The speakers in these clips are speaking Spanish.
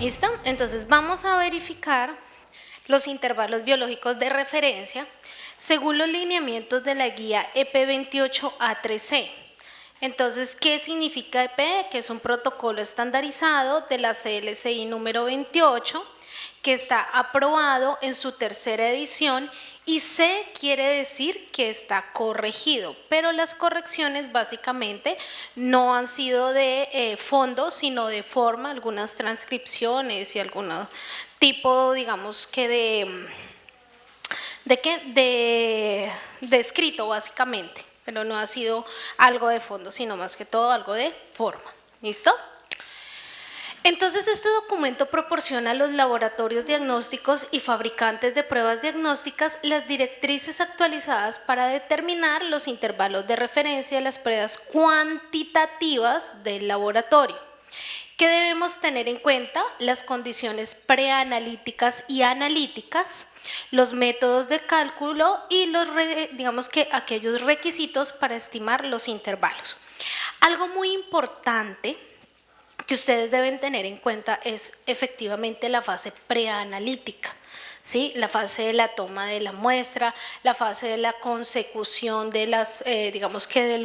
¿Listo? Entonces vamos a verificar los intervalos biológicos de referencia según los lineamientos de la guía EP28A3C. Entonces, ¿qué significa EP? Que es un protocolo estandarizado de la CLCI número 28 que está aprobado en su tercera edición, y C quiere decir que está corregido, pero las correcciones básicamente no han sido de fondo, sino de forma, algunas transcripciones y algún tipo, digamos que de escrito básicamente, pero no ha sido algo de fondo, sino más que todo algo de forma. ¿Listo? Entonces, este documento proporciona a los laboratorios diagnósticos y fabricantes de pruebas diagnósticas las directrices actualizadas para determinar los intervalos de referencia de las pruebas cuantitativas del laboratorio. ¿Qué debemos tener en cuenta? Las condiciones preanalíticas y analíticas, los métodos de cálculo y digamos que aquellos requisitos para estimar los intervalos. Algo muy importante que ustedes deben tener en cuenta es efectivamente la fase preanalítica, ¿sí? La fase de la toma de la muestra, la fase de la consecución de las, digamos que de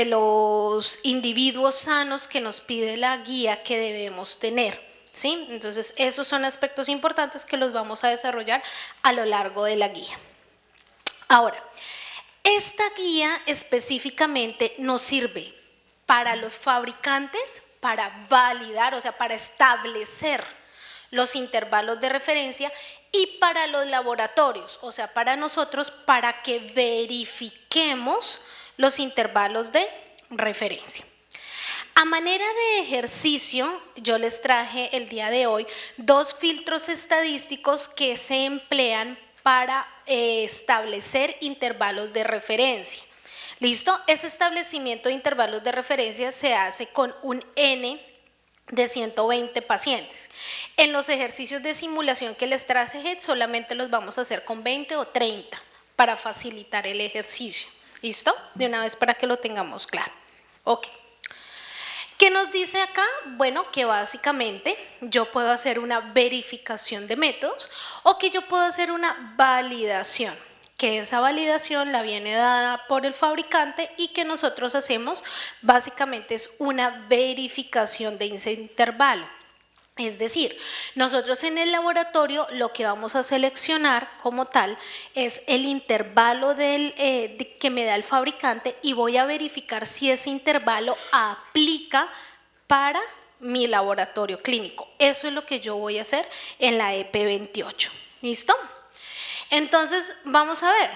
los individuos sanos que nos pide la guía que debemos tener, ¿sí? Entonces, esos son aspectos importantes que los vamos a desarrollar a lo largo de la guía. Ahora, esta guía específicamente nos sirve para los fabricantes, para validar, o sea, para establecer los intervalos de referencia, y para los laboratorios, o sea, para nosotros, para que verifiquemos los intervalos de referencia. A manera de ejercicio, yo les traje el día de hoy dos filtros estadísticos que se emplean para establecer intervalos de referencia. ¿Listo? Ese establecimiento de intervalos de referencia se hace con un N de 120 pacientes. En los ejercicios de simulación que les traje solamente los vamos a hacer con 20 o 30 para facilitar el ejercicio. ¿Listo? De una vez para que lo tengamos claro. Ok. ¿Qué nos dice acá? Bueno, que básicamente yo puedo hacer una verificación de métodos o que yo puedo hacer una validación, que esa validación la viene dada por el fabricante y que nosotros hacemos básicamente es una verificación de ese intervalo. Es decir, nosotros en el laboratorio lo que vamos a seleccionar como tal es el intervalo que me da el fabricante y voy a verificar si ese intervalo aplica para mi laboratorio clínico. Eso es lo que yo voy a hacer en la EP28. ¿Listo? Entonces, vamos a ver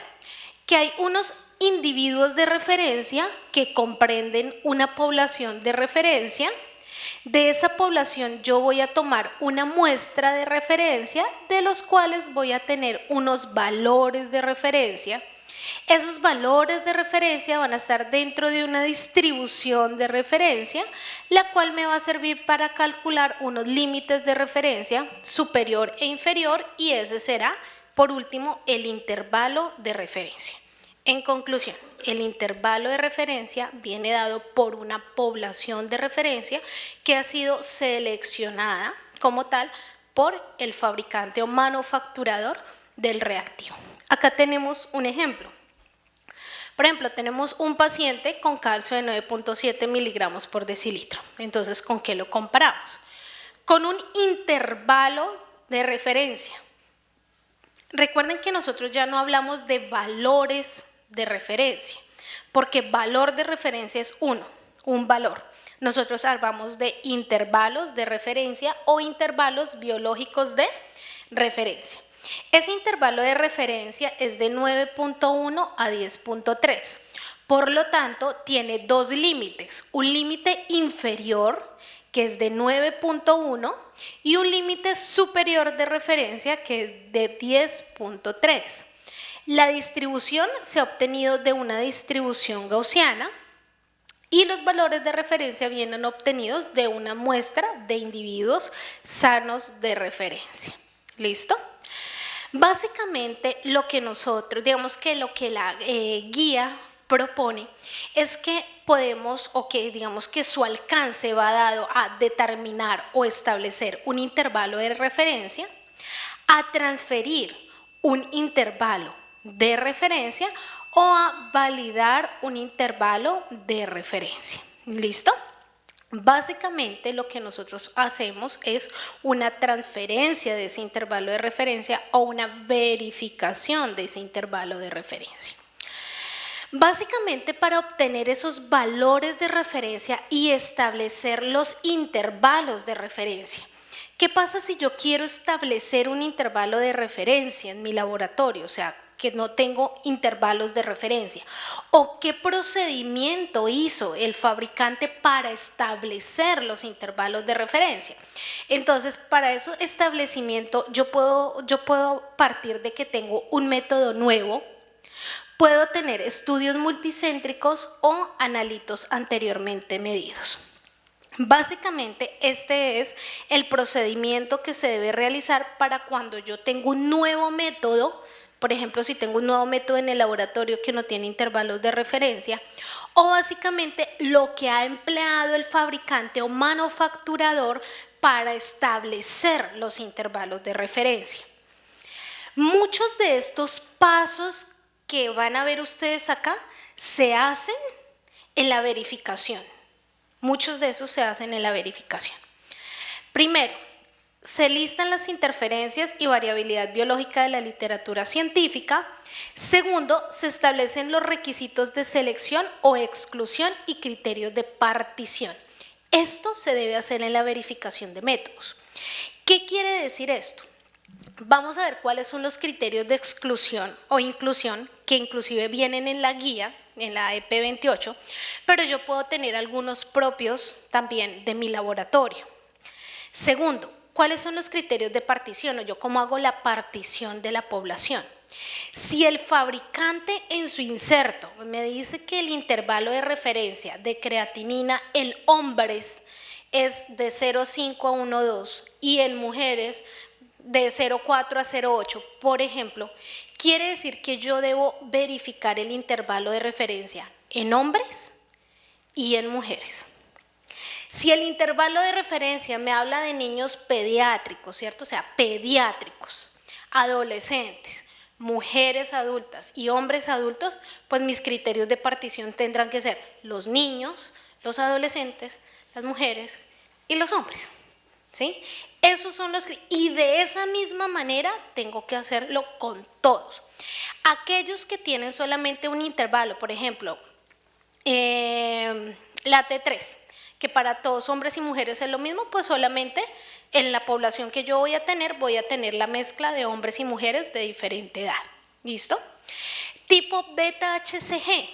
que hay unos individuos de referencia que comprenden una población de referencia. De esa población yo voy a tomar una muestra de referencia de los cuales voy a tener unos valores de referencia. Esos valores de referencia van a estar dentro de una distribución de referencia, la cual me va a servir para calcular unos límites de referencia superior e inferior, y ese será, por último, el intervalo de referencia. En conclusión, el intervalo de referencia viene dado por una población de referencia que ha sido seleccionada como tal por el fabricante o manufacturador del reactivo. Acá tenemos un ejemplo. Por ejemplo, tenemos un paciente con calcio de 9.7 miligramos por decilitro. Entonces, ¿con qué lo comparamos? Con un intervalo de referencia. Recuerden que nosotros ya no hablamos de valores de referencia, porque valor de referencia es un valor. Nosotros hablamos de intervalos de referencia o intervalos biológicos de referencia. Ese intervalo de referencia es de 9.1 a 10.3. Por lo tanto, tiene dos límites, un límite inferior que es de 9.1 y un límite superior de referencia que es de 10.3. La distribución se ha obtenido de una distribución gaussiana y los valores de referencia vienen obtenidos de una muestra de individuos sanos de referencia. ¿Listo? Básicamente lo que nosotros, digamos que lo que la guía propone es que podemos, o que digamos que su alcance va dado a determinar o establecer un intervalo de referencia, a transferir un intervalo de referencia o a validar un intervalo de referencia. ¿Listo? Básicamente lo que nosotros hacemos es una transferencia de ese intervalo de referencia o una verificación de ese intervalo de referencia. Básicamente para obtener esos valores de referencia y establecer los intervalos de referencia. ¿Qué pasa si yo quiero establecer un intervalo de referencia en mi laboratorio? O sea, que no tengo intervalos de referencia. ¿O qué procedimiento hizo el fabricante para establecer los intervalos de referencia? Entonces, para ese establecimiento yo puedo partir de que tengo un método nuevo. Puedo tener estudios multicéntricos o analitos anteriormente medidos. Básicamente, este es el procedimiento que se debe realizar para cuando yo tengo un nuevo método. Por ejemplo, si tengo un nuevo método en el laboratorio que no tiene intervalos de referencia, o básicamente lo que ha empleado el fabricante o manufacturador para establecer los intervalos de referencia. Muchos de estos pasos que van a ver ustedes acá se hacen en la verificación. Muchos de esos se hacen en la verificación. Primero, se listan las interferencias y variabilidad biológica de la literatura científica. Segundo, se establecen los requisitos de selección o exclusión y criterios de partición. Esto se debe hacer en la verificación de métodos. ¿Qué quiere decir esto? Vamos a ver cuáles son los criterios de exclusión o inclusión que inclusive vienen en la guía, en la EP28, pero yo puedo tener algunos propios también de mi laboratorio. Segundo, ¿cuáles son los criterios de partición o yo cómo hago la partición de la población? Si el fabricante en su inserto me dice que el intervalo de referencia de creatinina en hombres es de 0,5 a 1,2 y en mujeres de 0,4 a 0,8, por ejemplo, quiere decir que yo debo verificar el intervalo de referencia en hombres y en mujeres. Si el intervalo de referencia me habla de niños pediátricos, ¿cierto? O sea, pediátricos, adolescentes, mujeres adultas y hombres adultos, pues mis criterios de partición tendrán que ser los niños, los adolescentes, las mujeres y los hombres, ¿sí? Esos son los, y de esa misma manera tengo que hacerlo con todos. Aquellos que tienen solamente un intervalo, por ejemplo, la T3, que para todos hombres y mujeres es lo mismo, pues solamente en la población que yo voy a tener la mezcla de hombres y mujeres de diferente edad. ¿Listo? Tipo beta-HCG.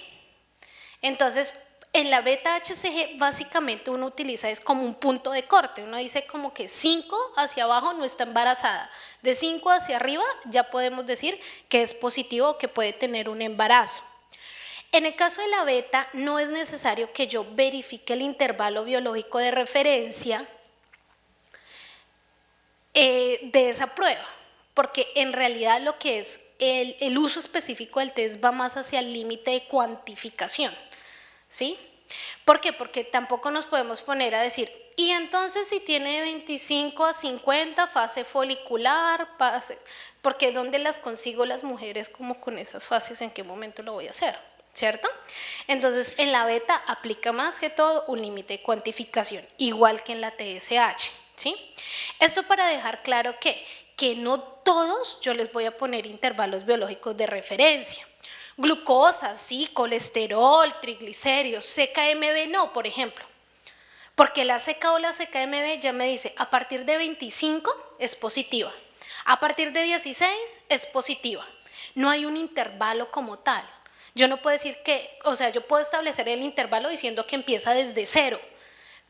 Entonces, en la beta-HCG básicamente uno utiliza es como un punto de corte, uno dice como que 5 hacia abajo no está embarazada, de 5 hacia arriba ya podemos decir que es positivo o que puede tener un embarazo. En el caso de la beta no es necesario que yo verifique el intervalo biológico de referencia de esa prueba, porque en realidad lo que es el uso específico del test va más hacia el límite de cuantificación. ¿Sí? ¿Por qué? Porque tampoco nos podemos poner a decir, y entonces si tiene 25 a 50, fase folicular, porque ¿dónde las consigo las mujeres como con esas fases? ¿En qué momento lo voy a hacer? ¿Cierto? Entonces en la beta aplica más que todo un límite de cuantificación, igual que en la TSH. ¿Sí? Esto para dejar claro que no todos yo les voy a poner intervalos biológicos de referencia. Glucosa, sí, colesterol, triglicéridos, CKMB no, por ejemplo. Porque la CK o la CKMB ya me dice, a partir de 25 es positiva, a partir de 16 es positiva. No hay un intervalo como tal. Yo no puedo decir que, o sea, yo puedo establecer el intervalo diciendo que empieza desde 0,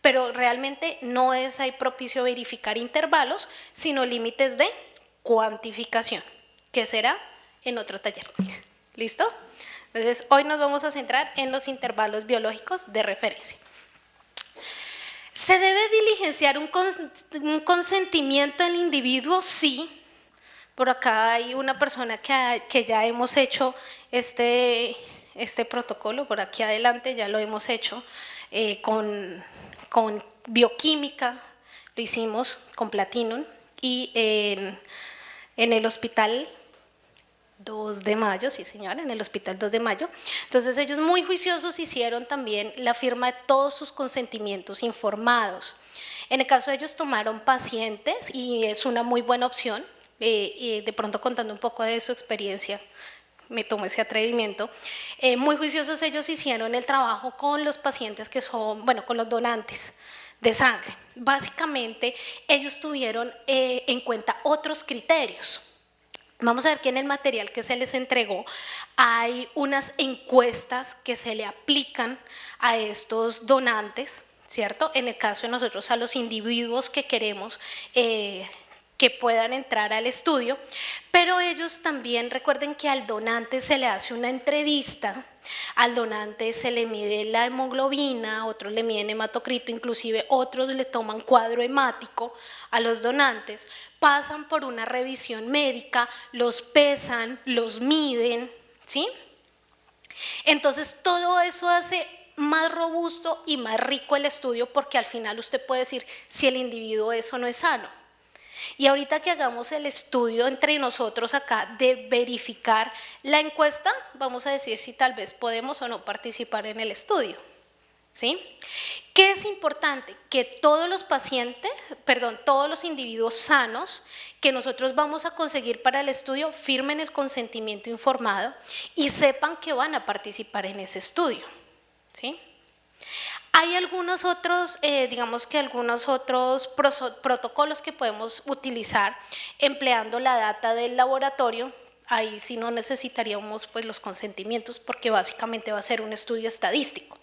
pero realmente no es ahí propicio verificar intervalos, sino límites de cuantificación, que será en otro taller. ¿Listo? Entonces, hoy nos vamos a centrar en los intervalos biológicos de referencia. ¿Se debe diligenciar un consentimiento del individuo? Sí. Por acá hay una persona que ya hemos hecho este este protocolo, por aquí adelante ya lo hemos hecho con bioquímica, lo hicimos con Platinum y en el hospital 2 de mayo, sí señora, en el hospital 2 de mayo. Entonces ellos muy juiciosos hicieron también la firma de todos sus consentimientos informados. En el caso de ellos tomaron pacientes y es una muy buena opción, y de pronto contando un poco de su experiencia, me tomo ese atrevimiento. Muy juiciosos ellos hicieron el trabajo con los pacientes que son, bueno, con los donantes de sangre. Básicamente ellos tuvieron en cuenta otros criterios. Vamos a ver que en el material que se les entregó hay unas encuestas que se le aplican a estos donantes, ¿cierto? En el caso de nosotros a los individuos que queremos que puedan entrar al estudio, pero ellos también recuerden que al donante se le hace una entrevista, al donante se le mide la hemoglobina, otros le miden hematocrito, inclusive otros le toman cuadro hemático a los donantes, pasan por una revisión médica, los pesan, los miden, ¿sí? Entonces todo eso hace más robusto y más rico el estudio porque al final usted puede decir si el individuo es o no es sano. Y ahorita que hagamos el estudio entre nosotros acá de verificar la encuesta, vamos a decir si tal vez podemos o no participar en el estudio, ¿sí? ¿Qué es importante? Que todos los pacientes, perdón, todos los individuos sanos que nosotros vamos a conseguir para el estudio firmen el consentimiento informado y sepan que van a participar en ese estudio, ¿sí? Hay algunos otros, digamos que algunos otros protocolos que podemos utilizar empleando la data del laboratorio. Ahí sí no necesitaríamos pues los consentimientos porque básicamente va a ser un estudio estadístico.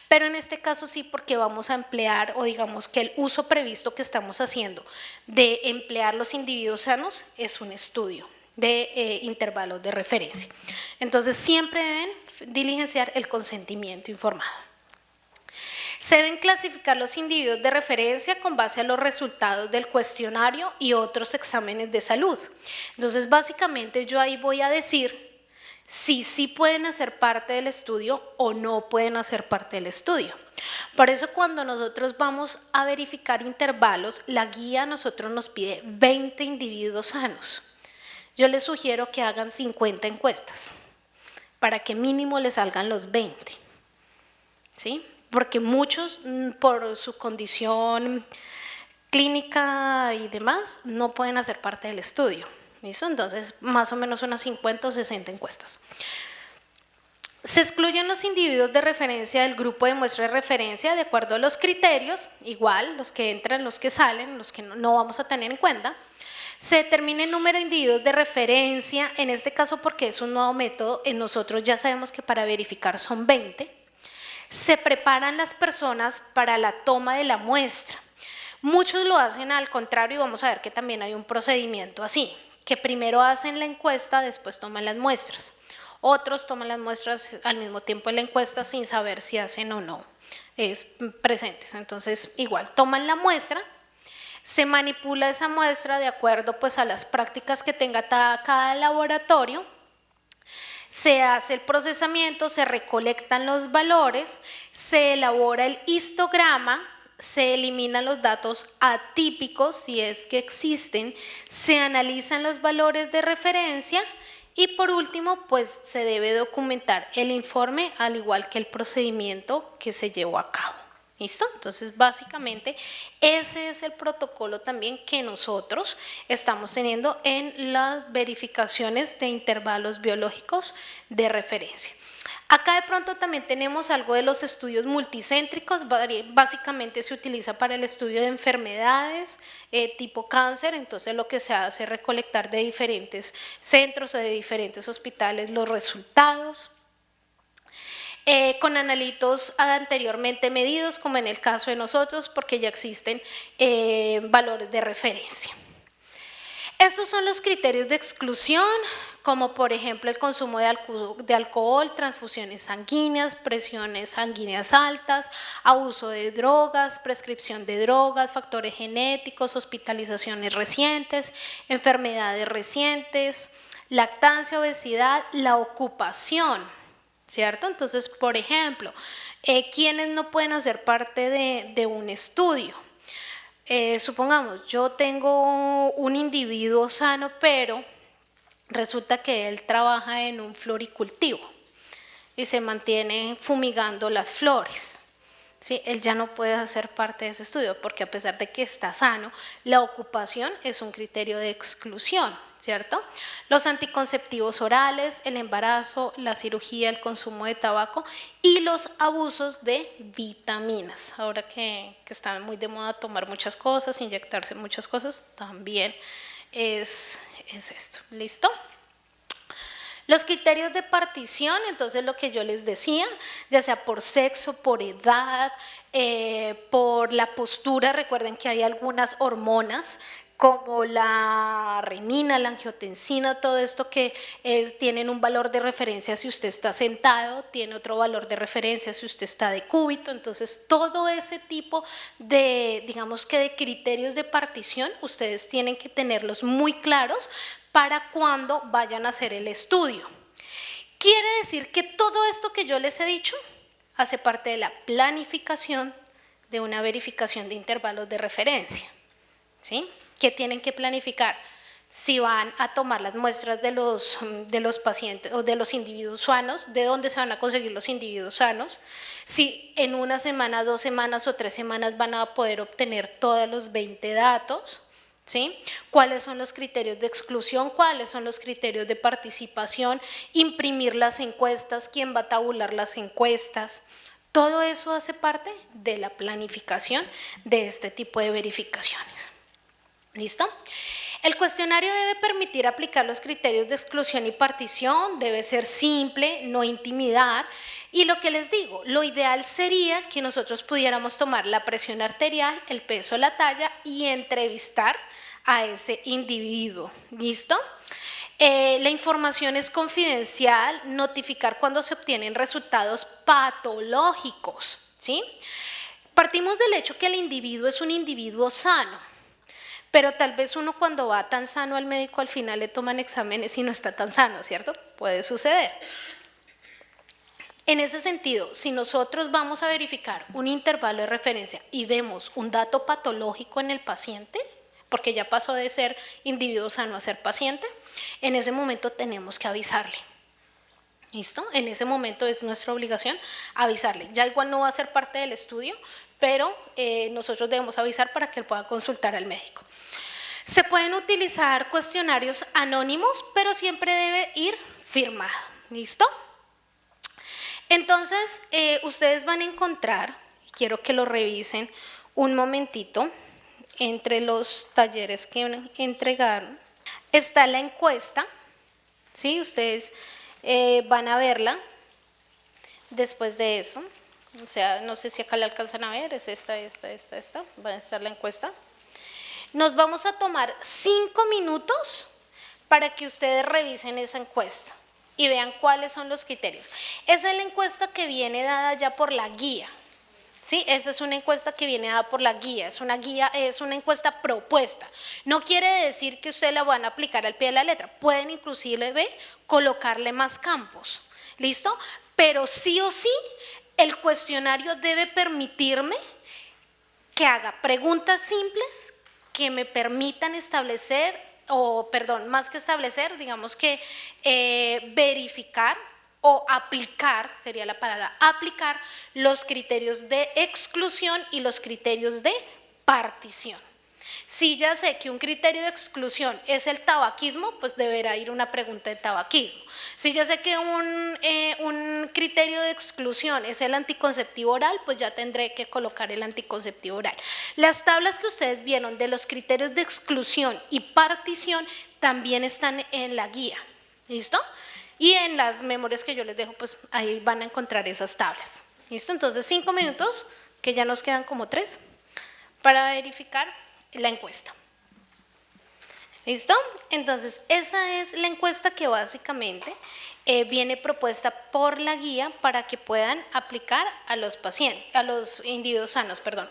Pero en este caso sí porque vamos a emplear o digamos que el uso previsto que estamos haciendo de emplear los individuos sanos es un estudio de intervalos de referencia. Entonces siempre deben diligenciar el consentimiento informado. Se deben clasificar los individuos de referencia con base a los resultados del cuestionario y otros exámenes de salud. Entonces, básicamente yo ahí voy a decir si sí pueden hacer parte del estudio o no pueden hacer parte del estudio. Por eso cuando nosotros vamos a verificar intervalos, la guía a nosotros nos pide 20 individuos sanos. Yo les sugiero que hagan 50 encuestas para que mínimo les salgan los 20, ¿sí? Porque muchos por su condición clínica y demás no pueden hacer parte del estudio, ¿listo? Entonces más o menos unas 50 o 60 encuestas. Se excluyen los individuos de referencia del grupo de muestra de referencia de acuerdo a los criterios, igual los que entran, los que salen, los que no vamos a tener en cuenta. Se determina el número de individuos de referencia, en este caso porque es un nuevo método, nosotros ya sabemos que para verificar son 20. Se preparan las personas para la toma de la muestra. Muchos lo hacen al contrario y vamos a ver que también hay un procedimiento así, que primero hacen la encuesta, después toman las muestras. Otros toman las muestras al mismo tiempo en la encuesta sin saber si hacen o no presentes. Entonces, igual, toman la muestra, se manipula esa muestra de acuerdo pues, a las prácticas que tenga cada laboratorio. Se hace el procesamiento, se recolectan los valores, se elabora el histograma, se eliminan los datos atípicos si es que existen, se analizan los valores de referencia y por último pues se debe documentar el informe al igual que el procedimiento que se llevó a cabo. ¿Listo? Entonces, básicamente, ese es el protocolo también que nosotros estamos teniendo en las verificaciones de intervalos biológicos de referencia. Acá de pronto también tenemos algo de los estudios multicéntricos, básicamente se utiliza para el estudio de enfermedades tipo cáncer, entonces lo que se hace es recolectar de diferentes centros o de diferentes hospitales los resultados. Con analitos anteriormente medidos, como en el caso de nosotros, porque ya existen valores de referencia. Estos son los criterios de exclusión, como por ejemplo el consumo de alcohol, transfusiones sanguíneas, presiones sanguíneas altas, abuso de drogas, prescripción de drogas, factores genéticos, hospitalizaciones recientes, enfermedades recientes, lactancia, obesidad, la ocupación. ¿cierto? Entonces, por ejemplo, ¿quiénes no pueden hacer parte de un estudio? Supongamos, yo tengo un individuo sano, pero resulta que él trabaja en un floricultivo y se mantiene fumigando las flores. ¿Sí? Él ya no puede hacer parte de ese estudio porque a pesar de que está sano, la ocupación es un criterio de exclusión, ¿cierto? Los anticonceptivos orales, el embarazo, la cirugía, el consumo de tabaco y los abusos de vitaminas. Ahora que están muy de moda tomar muchas cosas, inyectarse muchas cosas, también es esto. ¿Listo? Los criterios de partición, entonces lo que yo les decía, ya sea por sexo, por edad, por la postura, recuerden que hay algunas hormonas como la renina, la angiotensina, todo esto que tienen un valor de referencia si usted está sentado, tiene otro valor de referencia si usted está de cúbito, entonces todo ese tipo de, digamos que de criterios de partición, ustedes tienen que tenerlos muy claros para cuando vayan a hacer el estudio. Quiere decir que todo esto que yo les he dicho hace parte de la planificación de una verificación de intervalos de referencia, ¿sí? ¿Qué tienen que planificar? Si van a tomar las muestras de los pacientes o de los individuos sanos, ¿de dónde se van a conseguir los individuos sanos? Si en una semana, 2 semanas o 3 semanas van a poder obtener todos los 20 datos, ¿sí? ¿Cuáles son los criterios de exclusión? ¿Cuáles son los criterios de participación? Imprimir las encuestas, ¿quién va a tabular las encuestas? Todo eso hace parte de la planificación de este tipo de verificaciones. ¿Listo? El cuestionario debe permitir aplicar los criterios de exclusión y partición, debe ser simple, no intimidar. Y lo que les digo, lo ideal sería que nosotros pudiéramos tomar la presión arterial, el peso, la talla y entrevistar a ese individuo. ¿Listo? La información es confidencial, notificar cuando se obtienen resultados patológicos, ¿sí? Partimos del hecho que el individuo es un individuo sano, pero tal vez uno cuando va tan sano al médico al final le toman exámenes y no está tan sano, ¿cierto? Puede suceder. En ese sentido, si nosotros vamos a verificar un intervalo de referencia y vemos un dato patológico en el paciente, porque ya pasó de ser individuo sano a ser paciente, en ese momento tenemos que avisarle. ¿Listo? En ese momento es nuestra obligación avisarle. Ya igual no va a ser parte del estudio, pero nosotros debemos avisar para que él pueda consultar al médico. Se pueden utilizar cuestionarios anónimos, pero siempre debe ir firmado. ¿Listo? Entonces, ustedes van a encontrar, quiero que lo revisen un momentito, entre los talleres que entregaron, está la encuesta, ¿sí? Ustedes van a verla después de eso. O sea, no sé si acá la alcanzan a ver, es esta, va a estar la encuesta. Nos vamos a tomar 5 minutos para que ustedes revisen esa encuesta y vean cuáles son los criterios. Esa es la encuesta que viene dada ya por la guía, ¿sí? Esa es una encuesta que viene dada por la guía, es una encuesta propuesta. No quiere decir que ustedes la van a aplicar al pie de la letra, pueden inclusive colocarle más campos, ¿listo? Pero sí o sí, el cuestionario debe permitirme que haga preguntas simples que me permitan establecer, más que establecer, digamos que verificar o aplicar, sería la palabra aplicar, los criterios de exclusión y los criterios de partición. Si ya sé que un criterio de exclusión es el tabaquismo, pues deberá ir una pregunta de tabaquismo. Si ya sé que un criterio de exclusión es el anticonceptivo oral, pues ya tendré que colocar el anticonceptivo oral. Las tablas que ustedes vieron de los criterios de exclusión y partición también están en la guía, ¿listo? Y en las memorias que yo les dejo, pues ahí van a encontrar esas tablas, ¿listo? Entonces 5 minutos, que ya nos quedan como 3, para verificar la encuesta. ¿Listo? Entonces, esa es la encuesta que básicamente viene propuesta por la guía para que puedan aplicar a los pacientes, a los individuos sanos, perdón.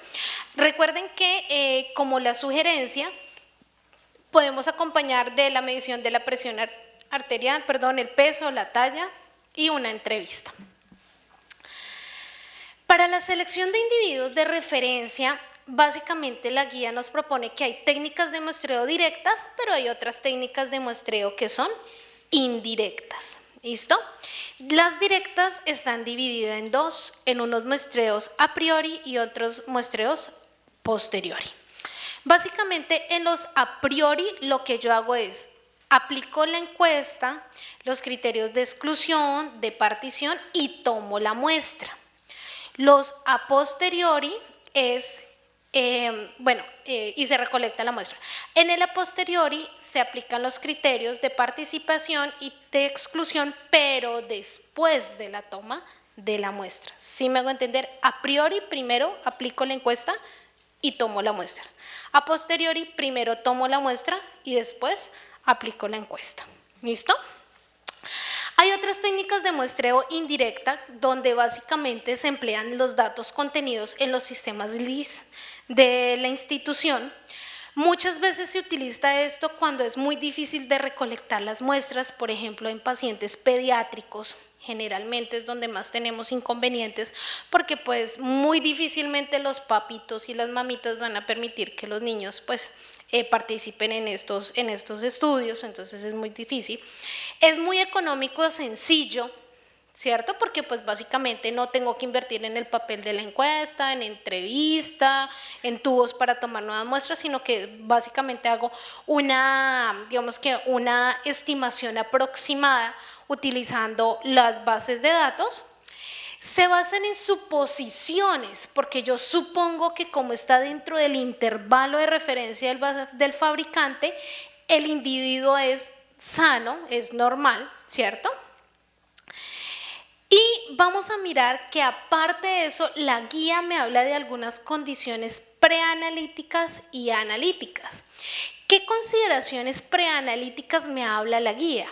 Recuerden que como la sugerencia, podemos acompañar de la medición de la presión arterial, el peso, la talla y una entrevista. Para la selección de individuos de referencia, básicamente la guía nos propone que hay técnicas de muestreo directas, pero hay otras técnicas de muestreo que son indirectas. ¿Listo? Las directas están divididas en dos, en unos muestreos a priori y otros muestreos posteriori. Básicamente en los a priori lo que yo hago es aplico la encuesta, los criterios de exclusión, de partición y tomo la muestra. Los a posteriori es, y se recolecta la muestra. En el a posteriori se aplican los criterios de participación y de exclusión, pero después de la toma de la muestra. ¿Sí me hago entender? A priori primero aplico la encuesta y tomo la muestra. A posteriori primero tomo la muestra y después aplico la encuesta. ¿Listo? Hay otras técnicas de muestreo indirecta donde básicamente se emplean los datos contenidos en los sistemas LIS de la institución. Muchas veces se utiliza esto cuando es muy difícil de recolectar las muestras, por ejemplo en pacientes pediátricos. Generalmente es donde más tenemos inconvenientes porque pues muy difícilmente los papitos y las mamitas van a permitir que los niños pues participen en estos estudios, entonces es muy difícil. Es muy económico, sencillo, ¿cierto? Porque pues básicamente no tengo que invertir en el papel de la encuesta, en entrevista, en tubos para tomar nuevas muestras, sino que básicamente hago una estimación aproximada utilizando las bases de datos. Se basan en suposiciones, porque yo supongo que como está dentro del intervalo de referencia del fabricante, el individuo es sano, es normal, ¿cierto? Y vamos a mirar que aparte de eso, la guía me habla de algunas condiciones preanalíticas y analíticas. ¿Qué consideraciones preanalíticas me habla la guía?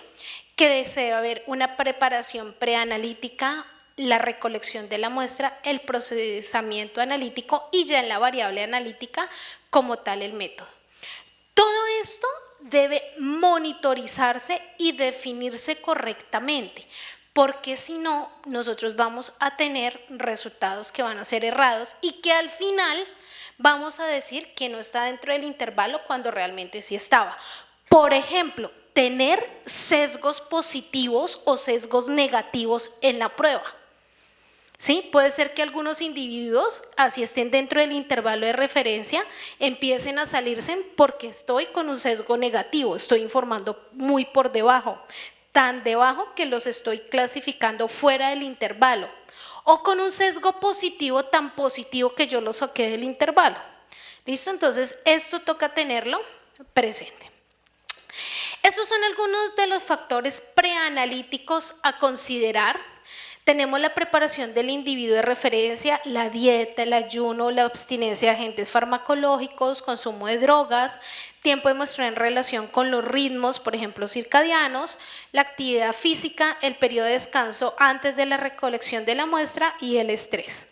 Que debe haber una preparación preanalítica, la recolección de la muestra, el procesamiento analítico y ya en la variable analítica como tal el método. Todo esto debe monitorizarse y definirse correctamente, porque si no, nosotros vamos a tener resultados que van a ser errados y que al final vamos a decir que no está dentro del intervalo cuando realmente sí estaba. Por ejemplo, tener sesgos positivos o sesgos negativos en la prueba. ¿Sí? Puede ser que algunos individuos, así estén dentro del intervalo de referencia, empiecen a salirse porque estoy con un sesgo negativo, estoy informando muy por debajo, tan debajo que los estoy clasificando fuera del intervalo, o con un sesgo positivo tan positivo que yo lo saqué del intervalo. ¿Listo? Entonces, esto toca tenerlo presente. Estos son algunos de los factores preanalíticos a considerar. Tenemos la preparación del individuo de referencia, la dieta, el ayuno, la abstinencia de agentes farmacológicos, consumo de drogas, tiempo de muestreo en relación con los ritmos, por ejemplo, circadianos, la actividad física, el periodo de descanso antes de la recolección de la muestra y el estrés.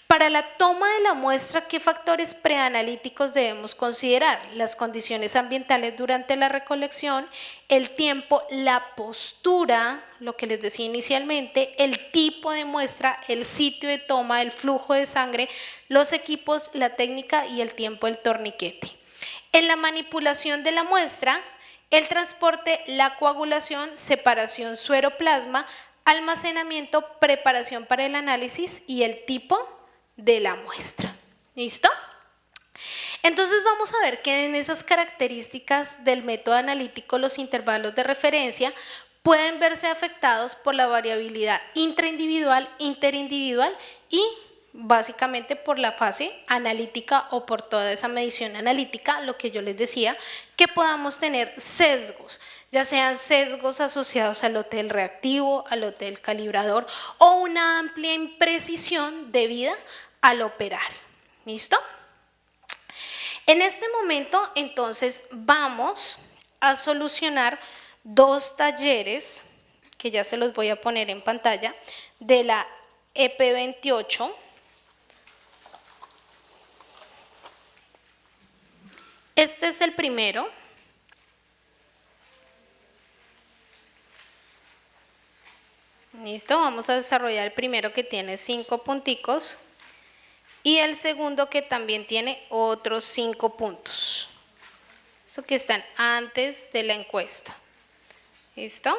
Para la toma de la muestra, ¿qué factores preanalíticos debemos considerar? Las condiciones ambientales durante la recolección, el tiempo, la postura, lo que les decía inicialmente, el tipo de muestra, el sitio de toma, el flujo de sangre, los equipos, la técnica y el tiempo del torniquete. En la manipulación de la muestra, el transporte, la coagulación, separación suero-plasma, almacenamiento, preparación para el análisis y el tipo de la muestra. ¿Listo? Entonces vamos a ver que en esas características del método analítico los intervalos de referencia pueden verse afectados por la variabilidad intraindividual, interindividual y básicamente por la fase analítica o por toda esa medición analítica, lo que yo les decía, que podamos tener sesgos, ya sean sesgos asociados al lote del reactivo, al lote del calibrador o una amplia imprecisión debida al operario. ¿Listo? En este momento, entonces, vamos a solucionar dos talleres, que ya se los voy a poner en pantalla, de la EP28. Este es el primero. Listo, vamos a desarrollar el primero que tiene 5 punticos. y el segundo que también tiene otros 5 puntos. Estos que están antes de la encuesta. ¿Listo?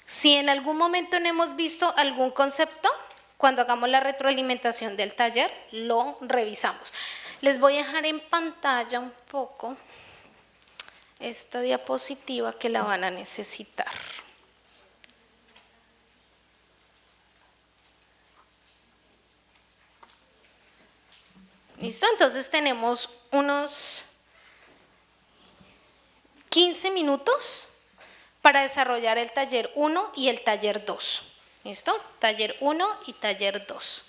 Si en algún momento no hemos visto algún concepto, cuando hagamos la retroalimentación del taller, lo revisamos. Les voy a dejar en pantalla un poco esta diapositiva que la van a necesitar. ¿Listo? Entonces tenemos unos 15 minutos para desarrollar el taller 1 y el taller 2. ¿Listo? Taller 1 y taller 2.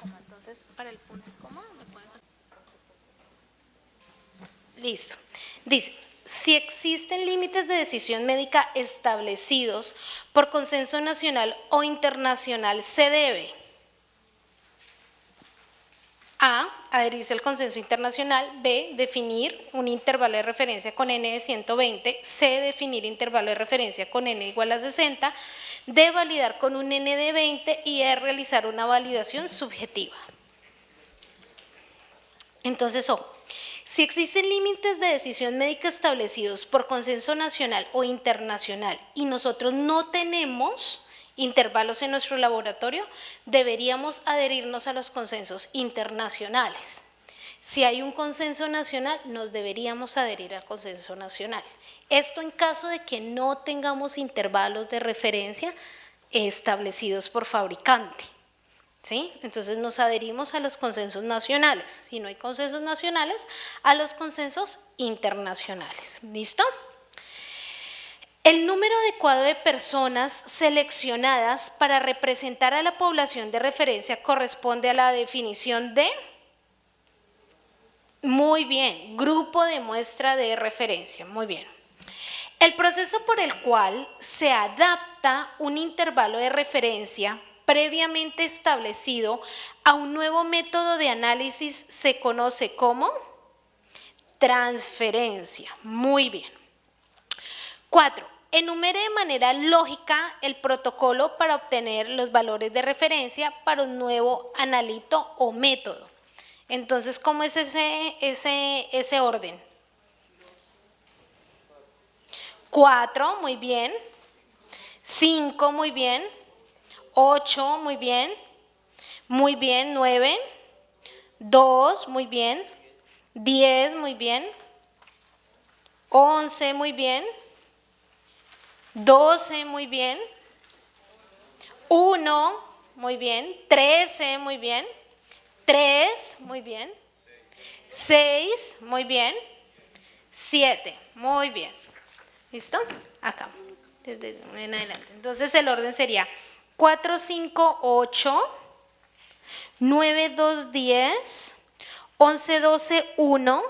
Entonces, para el punto y coma, ¿me pones aquí? Listo. Dice, si existen límites de decisión médica establecidos por consenso nacional o internacional, se debe A, adherirse al consenso internacional, B, definir un intervalo de referencia con n de 120, C, definir intervalo de referencia con n igual a 60, D, validar con un n de 20 y E, realizar una validación subjetiva. Entonces, ojo, si existen límites de decisión médica establecidos por consenso nacional o internacional y nosotros no tenemos intervalos en nuestro laboratorio, deberíamos adherirnos a los consensos internacionales. Si hay un consenso nacional, nos deberíamos adherir al consenso nacional. Esto en caso de que no tengamos intervalos de referencia establecidos por fabricante. ¿Sí? Entonces nos adherimos a los consensos nacionales. Si no hay consensos nacionales, a los consensos internacionales. ¿Listo? El número adecuado de personas seleccionadas para representar a la población de referencia corresponde a la definición de, muy bien, grupo de muestra de referencia, muy bien. El proceso por el cual se adapta un intervalo de referencia previamente establecido a un nuevo método de análisis se conoce como transferencia, muy bien. 4. Enumere de manera lógica el protocolo para obtener los valores de referencia para un nuevo analito o método. Entonces, ¿cómo es ese orden? 4, muy bien. 5, muy bien. 8, muy bien. Muy bien, 9. 2, muy bien. 10, muy bien. 11, muy bien. 12, muy bien. 1, muy bien. 13, muy bien. 3, muy bien. 6, muy bien. 7, muy bien. ¿Listo? Acá, desde en adelante. Entonces el orden sería 4, 5, 8, 9, 2, 10, 11, 12, 1,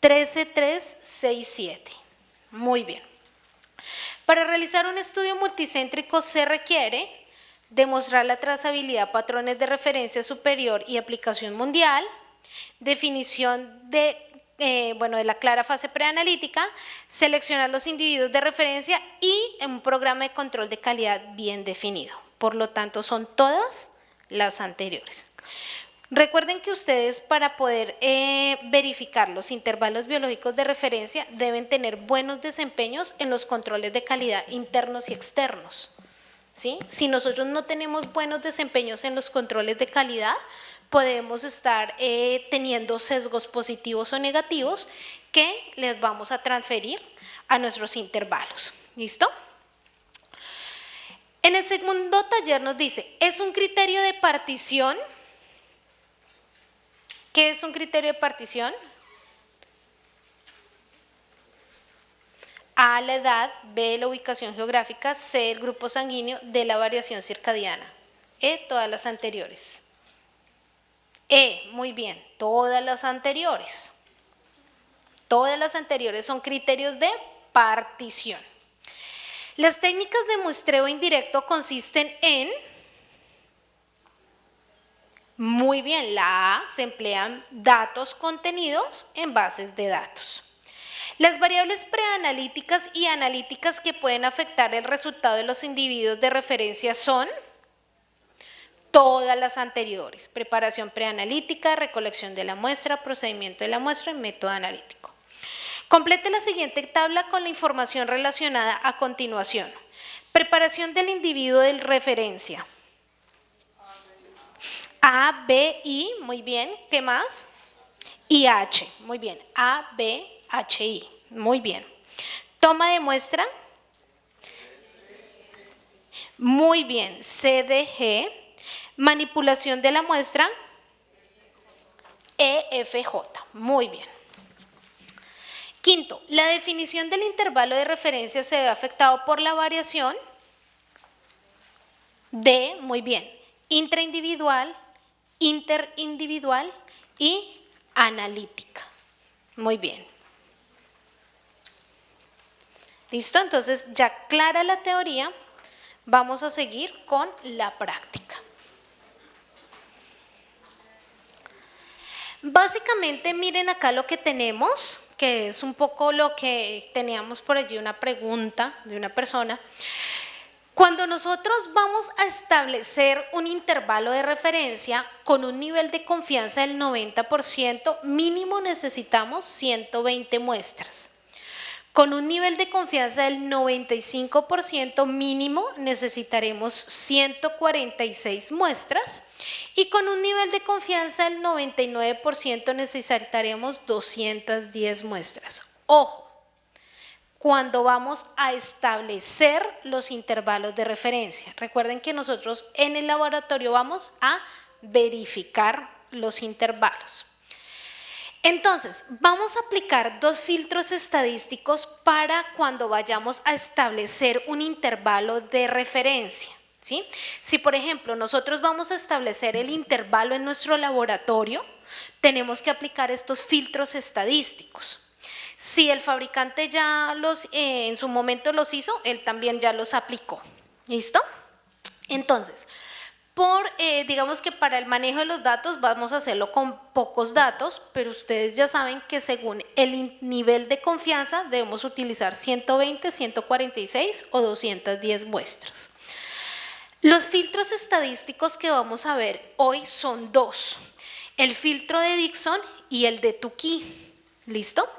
13, 3, 6, 7. Muy bien. Para realizar un estudio multicéntrico se requiere demostrar la trazabilidad a patrones de referencia superior y aplicación mundial, definición de la clara fase preanalítica, seleccionar los individuos de referencia y un programa de control de calidad bien definido. Por lo tanto, son todas las anteriores. Recuerden que ustedes, para poder verificar los intervalos biológicos de referencia, deben tener buenos desempeños en los controles de calidad internos y externos. ¿Sí? Si nosotros no tenemos buenos desempeños en los controles de calidad, podemos estar teniendo sesgos positivos o negativos que les vamos a transferir a nuestros intervalos. ¿Listo? En el segundo taller nos dice, ¿es un criterio de partición? ¿Qué es un criterio de partición? A, la edad, B, la ubicación geográfica, C, el grupo sanguíneo, D, la variación circadiana. E, todas las anteriores. E, muy bien, todas las anteriores. Todas las anteriores son criterios de partición. Las técnicas de muestreo indirecto consisten en, muy bien, la A, se emplean datos contenidos en bases de datos. Las variables preanalíticas y analíticas que pueden afectar el resultado de los individuos de referencia son todas las anteriores: preparación preanalítica, recolección de la muestra, procedimiento de la muestra y método analítico. Complete la siguiente tabla con la información relacionada a continuación. Preparación del individuo de referencia. A, B, I, muy bien. ¿Qué más? Y H, muy bien. A, B, H, I, muy bien. Toma de muestra. Muy bien. C, D, G. Manipulación de la muestra. E, F, J, muy bien. Quinto, la definición del intervalo de referencia se ve afectado por la variación. D, muy bien. Intraindividual, interindividual y analítica. Muy bien. ¿Listo? Entonces, ya clara la teoría, vamos a seguir con la práctica. Básicamente, miren acá lo que tenemos, que es un poco lo que teníamos por allí, una pregunta de una persona. Cuando nosotros vamos a establecer un intervalo de referencia con un nivel de confianza del 90%, mínimo necesitamos 120 muestras. Con un nivel de confianza del 95% mínimo necesitaremos 146 muestras y con un nivel de confianza del 99% necesitaremos 210 muestras. Ojo, cuando vamos a establecer los intervalos de referencia. Recuerden que nosotros en el laboratorio vamos a verificar los intervalos. Entonces, vamos a aplicar dos filtros estadísticos para cuando vayamos a establecer un intervalo de referencia, ¿sí? Si, por ejemplo, nosotros vamos a establecer el intervalo en nuestro laboratorio, tenemos que aplicar estos filtros estadísticos. Si el fabricante ya en su momento los hizo, él también ya los aplicó. ¿Listo? Entonces, digamos que para el manejo de los datos vamos a hacerlo con pocos datos, pero ustedes ya saben que según el nivel de confianza debemos utilizar 120, 146 o 210 muestras. Los filtros estadísticos que vamos a ver hoy son dos: el filtro de Dickson y el de Tukey. ¿Listo?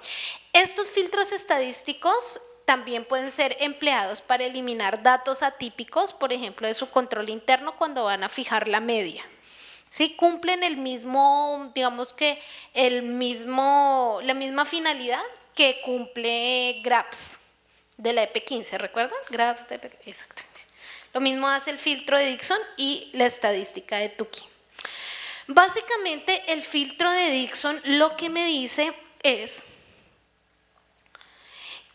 Estos filtros estadísticos también pueden ser empleados para eliminar datos atípicos, por ejemplo, de su control interno cuando van a fijar la media. ¿Sí? Cumplen el mismo, digamos que la misma finalidad que cumple GRAPS de la EP15, ¿recuerdan? GRAPS de EP15, exactamente. Lo mismo hace el filtro de Dickson y la estadística de Tukey. Básicamente, el filtro de Dickson lo que me dice es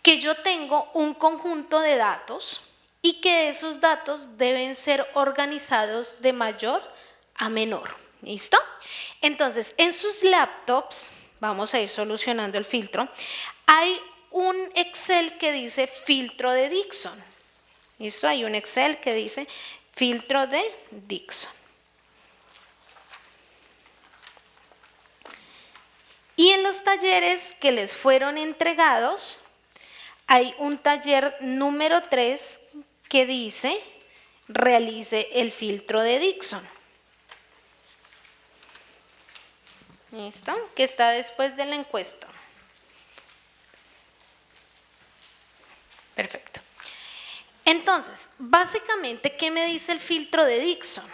que yo tengo un conjunto de datos y que esos datos deben ser organizados de mayor a menor. ¿Listo? Entonces, en sus laptops, vamos a ir solucionando el filtro, hay un Excel que dice filtro de Dickson. ¿Listo? Hay un Excel que dice filtro de Dickson. Y en los talleres que les fueron entregados, hay un taller número 3 que dice realice el filtro de Dickson. ¿Listo? Que está después de la encuesta. Perfecto. Entonces, básicamente, ¿qué me dice el filtro de Dickson?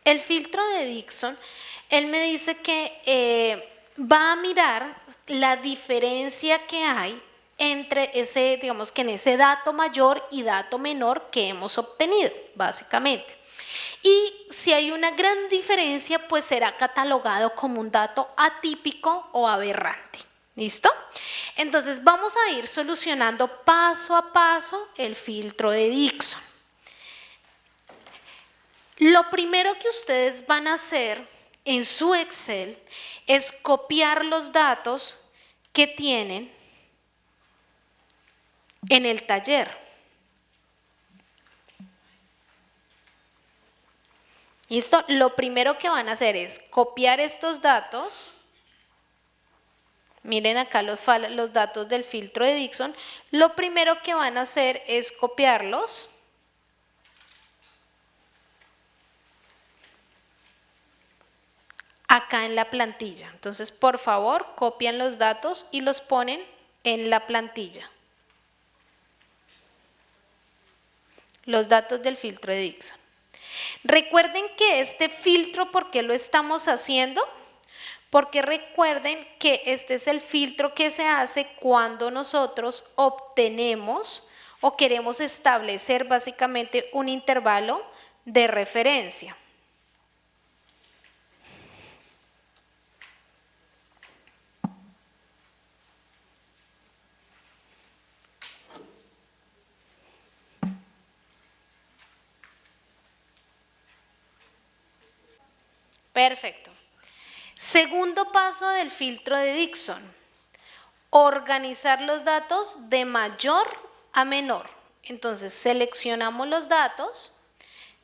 El filtro de Dickson, él me dice que va a mirar la diferencia que hay entre ese, digamos que en ese dato mayor y dato menor que hemos obtenido, básicamente. Y si hay una gran diferencia, pues será catalogado como un dato atípico o aberrante. ¿Listo? Entonces vamos a ir solucionando paso a paso el filtro de Dickson. Lo primero que ustedes van a hacer en su Excel es copiar los datos que tienen en el taller. ¿Listo? Lo primero que van a hacer es copiar estos datos Miren acá los datos del filtro de Dixon. Lo primero que van a hacer es copiarlos. Acá en la plantilla. Entonces, por favor, copian los datos y los ponen en la plantilla. Los datos del filtro de Dixon. Recuerden que este filtro, ¿por qué lo estamos haciendo? Porque recuerden que este es el filtro que se hace cuando nosotros obtenemos o queremos establecer básicamente un intervalo de referencia. Perfecto. Segundo paso del filtro de Dixon, organizar los datos de mayor a menor. Entonces seleccionamos los datos,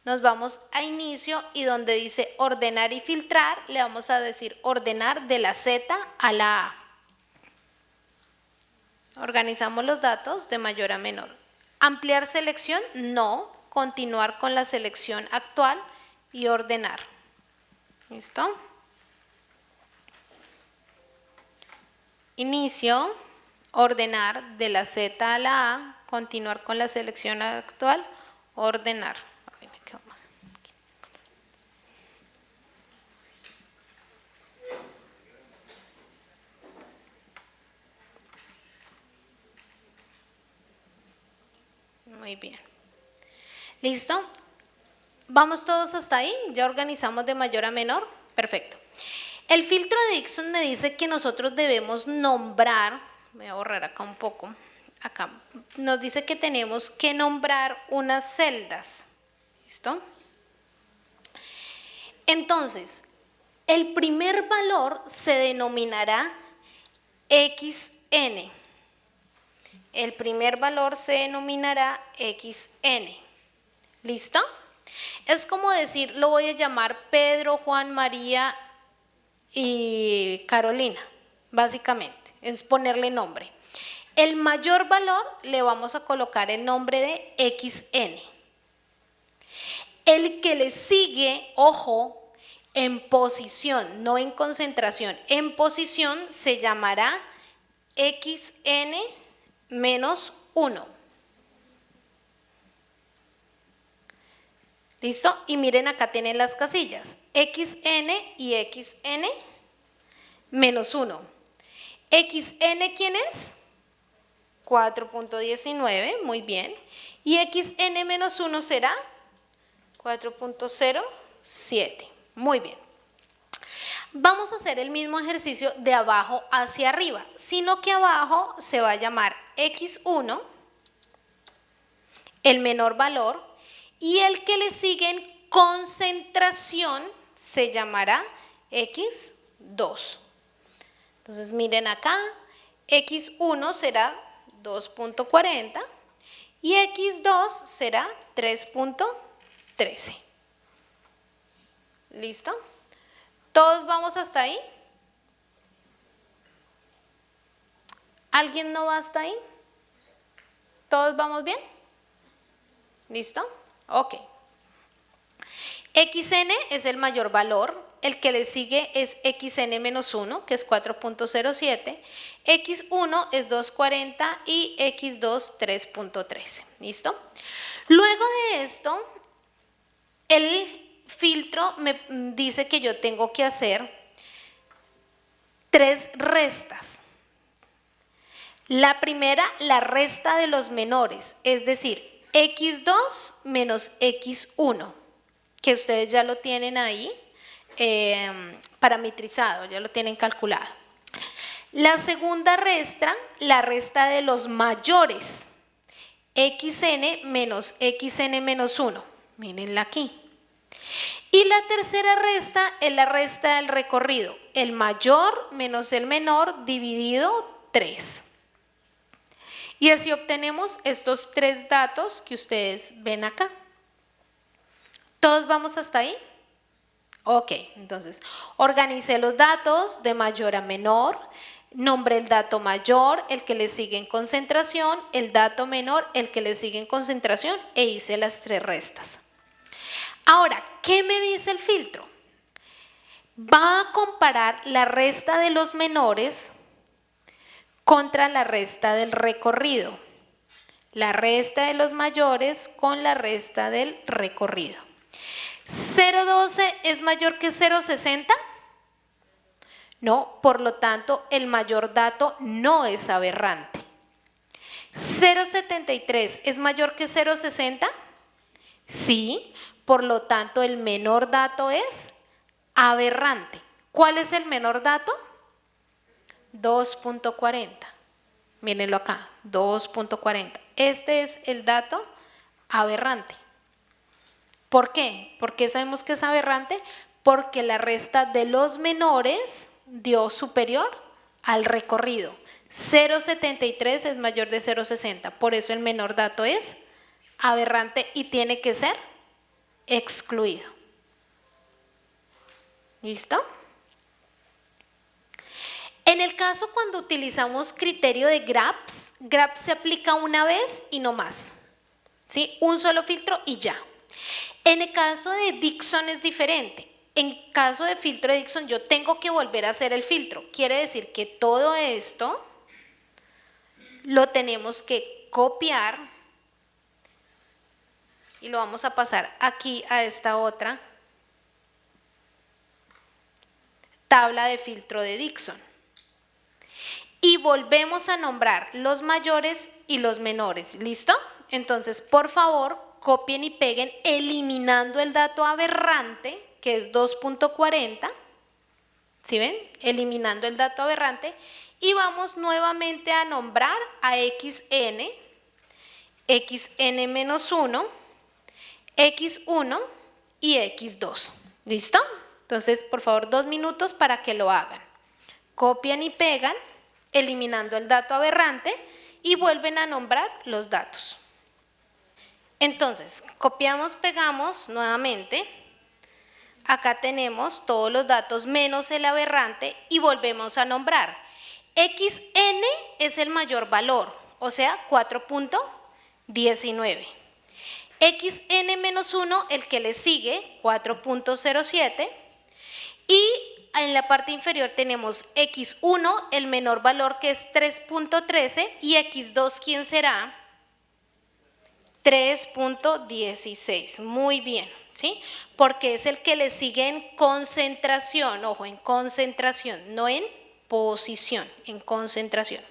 nos vamos a inicio y donde dice ordenar y filtrar, le vamos a decir ordenar de la Z a la A. Organizamos los datos de mayor a menor. Ampliar selección, no, continuar con la selección actual y ordenar. ¿Listo? Inicio, ordenar de la Z a la A, continuar con la selección actual, ordenar. Muy bien. ¿Listo? ¿Vamos todos hasta ahí? ¿Ya organizamos de mayor a menor? Perfecto. El filtro de Dixon me dice que nosotros debemos nombrar, voy a borrar acá un poco, acá nos dice que tenemos que nombrar unas celdas. ¿Listo? Entonces, el primer valor se denominará XN. El primer valor se denominará XN. ¿Listo? Es como decir, lo voy a llamar Pedro, Juan, María y Carolina, básicamente, es ponerle nombre. El mayor valor le vamos a colocar el nombre de XN. El que le sigue, ojo, en posición, no en concentración, en posición se llamará XN menos 1. ¿Listo? Y miren acá tienen las casillas, XN y XN menos 1. ¿XN quién es? 4.19, muy bien. Y XN menos 1 será 4.07, muy bien. Vamos a hacer el mismo ejercicio de abajo hacia arriba, sino que abajo se va a llamar X1, el menor valor, y el que le sigue en concentración se llamará X2. Entonces miren acá, X1 será 2.40 y X2 será 3.13. ¿Listo? ¿Todos vamos hasta ahí? ¿Alguien no va hasta ahí? ¿Todos vamos bien? ¿Listo? Ok. XN es el mayor valor, el que le sigue es XN menos 1, que es 4.07, X1 es 2.40 y X2 3.13. ¿Listo? Luego de esto, el filtro me dice que yo tengo que hacer 3 restas. La primera, la resta de los menores, es decir, X2 menos X1, que ustedes ya lo tienen ahí parametrizado, ya lo tienen calculado. La segunda resta, la resta de los mayores, XN menos XN menos 1, mírenla aquí. Y la tercera resta es la resta del recorrido, el mayor menos el menor dividido 3. Y así obtenemos estos 3 datos que ustedes ven acá. ¿Todos vamos hasta ahí? Ok, entonces organicé los datos de mayor a menor, nombré el dato mayor, el que le sigue en concentración, el dato menor, el que le sigue en concentración e hice las 3 restas. Ahora, ¿qué me dice el filtro? Va a comparar la resta de los menores contra la resta del recorrido. La resta de los mayores con la resta del recorrido. ¿0,12 es mayor que 0,60? No, por lo tanto, el mayor dato no es aberrante. ¿0,73 es mayor que 0,60? Sí, por lo tanto, el menor dato es aberrante. ¿Cuál es el menor dato? 2.40. Mírenlo acá, 2.40. Este es el dato aberrante. ¿Por qué? ¿Por qué sabemos que es aberrante? Porque la resta de los menores dio superior al recorrido. 0.73 es mayor de 0.60, por eso el menor dato es aberrante y tiene que ser excluido. ¿Listo? En el caso cuando utilizamos criterio de GRAPS, GRAPS se aplica una vez y no más. ¿Sí? Un solo filtro y ya. En el caso de Dickson es diferente. En caso de filtro de Dickson yo tengo que volver a hacer el filtro. Quiere decir que todo esto lo tenemos que copiar y lo vamos a pasar aquí a esta otra tabla de filtro de Dickson. Y volvemos a nombrar los mayores y los menores. ¿Listo? Entonces, por favor, copien y peguen eliminando el dato aberrante, que es 2.40. ¿Sí ven? Eliminando el dato aberrante. Y vamos nuevamente a nombrar a xn, xn-1, x1 y x2. ¿Listo? Entonces, por favor, 2 minutos para que lo hagan. Copian y pegan, eliminando el dato aberrante y vuelven a nombrar los datos. Entonces, copiamos, pegamos nuevamente. Acá tenemos todos los datos menos el aberrante y volvemos a nombrar. xn es el mayor valor, o sea, 4.19. xn-1, el que le sigue, 4.07. Y en la parte inferior tenemos x1, el menor valor que es 3.13 y x2, ¿quién será? 3.16. Muy bien, ¿sí? Porque es el que le sigue en concentración, ojo, en concentración, no en posición, en concentración.